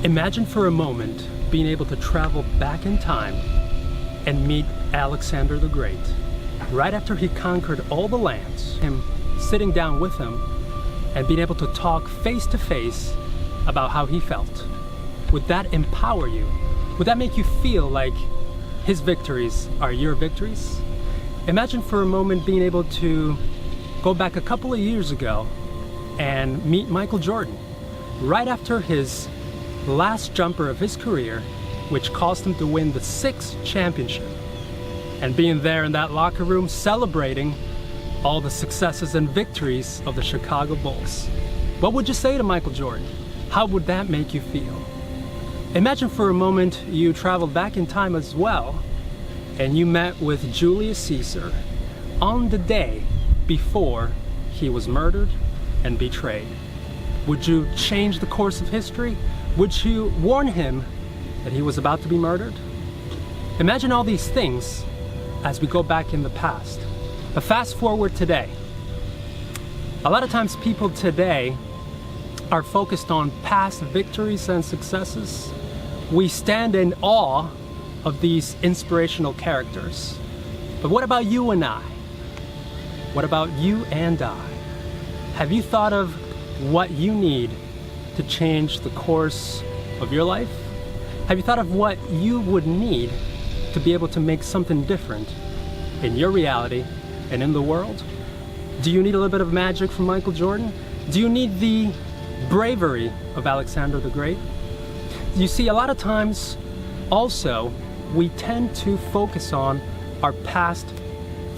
Imagine for a moment being able to travel back in time and meet Alexander the Great. Right after he conquered all the lands, him sitting down with him and being able to talk face to face about how he felt. Would that empower you? Would that make you feel like his victories are your victories? Imagine for a moment being able to go back a couple of years ago and meet Michael Jordan right after his last jumper of his career, which caused him to win the 6th championship, and being there in that locker room celebrating all the successes and victories of the Chicago Bulls. What would you say to Michael Jordan? How would that make you feel? Imagine for a moment you traveled back in time as well and you met with Julius Caesar on the day before he was murdered and betrayed. Would you change the course of history? Would you warn him that he was about to be murdered? Imagine all these things as we go back in the past. But fast forward today. A lot of times people today are focused on past victories and successes. We stand in awe of these inspirational characters. But what about you and I? What about you and I? Have you thought of what you need to change the course of your life? Have you thought of what you would need to be able to make something different in your reality and in the world? Do you need a little bit of magic from Michael Jordan? Do you need the bravery of Alexander the Great? You see, a lot of times also we tend to focus on our past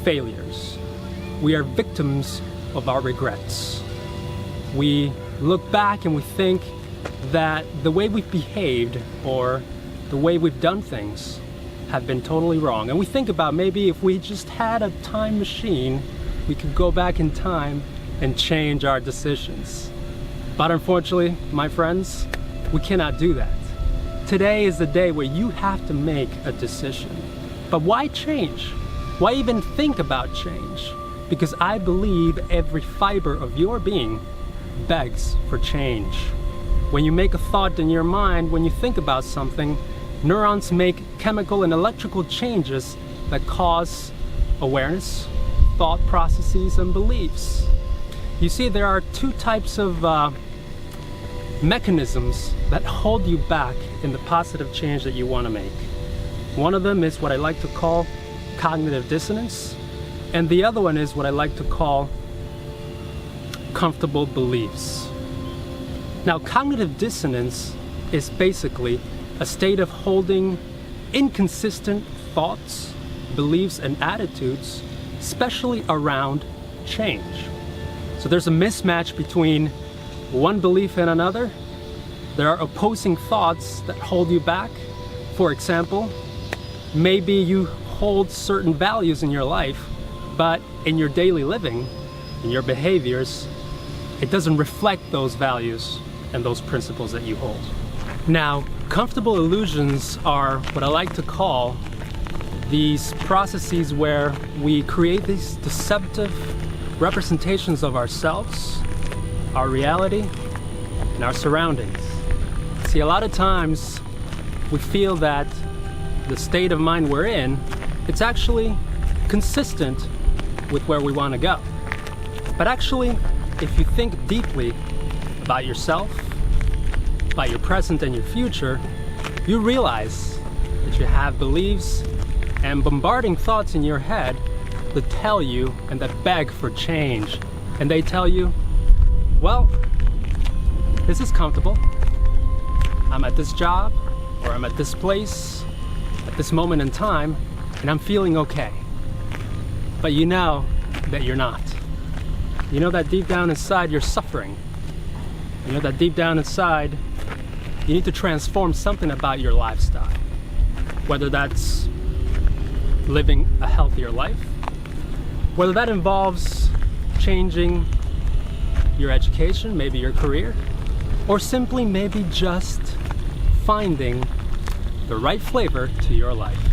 failures. We are victims of our regrets. We look back and we think that the way we've behaved or the way we've done things have been totally wrong. And we think about maybe if we just had a time machine, we could go back in time and change our decisions. But unfortunately, my friends, we cannot do that. Today is the day where you have to make a decision. But why change? Why even think about change? Because I believe every fiber of your being begs for change. When you make a thought in your mind, when you think about something, neurons make chemical and electrical changes that cause awareness, thought processes, and beliefs. You see, there are two types of mechanisms that hold you back in the positive change that you want to make. One of them is what I like to call cognitive dissonance, and the other one is what I like to call comfortable beliefs. Now, cognitive dissonance is basically a state of holding inconsistent thoughts, beliefs, and attitudes, especially around change. So there's a mismatch between one belief and another. There are opposing thoughts that hold you back. For example, maybe you hold certain values in your life, but in your daily living, in your behaviors, it doesn't reflect those values and those principles that you hold. Now, comfortable illusions are what I like to call these processes where we create these deceptive representations of ourselves, our reality, and our surroundings. See, a lot of times we feel that the state of mind we're in, it's actually consistent with where we want to go. But actually, if you think deeply about yourself, about your present and your future, you realize that you have beliefs and bombarding thoughts in your head that tell you and that beg for change. And they tell you, well, this is comfortable. I'm at this job, or I'm at this place, at this moment in time, and I'm feeling okay. But you know that you're not. You know that deep down inside you're suffering. You know that deep down inside you need to transform something about your lifestyle. Whether that's living a healthier life, whether that involves changing your education, maybe your career, or simply maybe just finding the right flavor to your life.